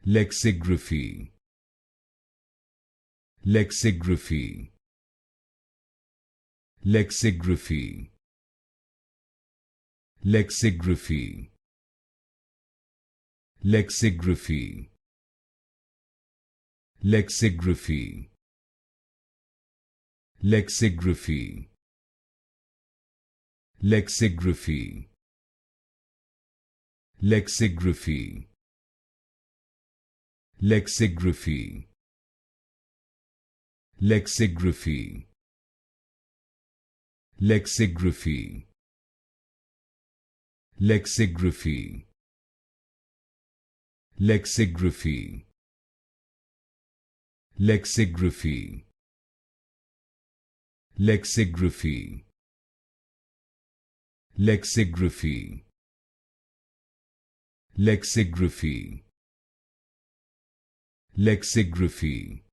Lexigraphy. Lexigraphy. Lexigraphy. Lexigraphy. Lexigraphy. Lexigraphy. Lexigraphy. Lexigraphy. Lexigraphy. Lexigraphy. Lexigraphy. Lexigraphy. Lexigraphy. Lexigraphy. Lexigraphy. Lexigraphy. Lexigraphy. Lexigraphy. Lexigraphy.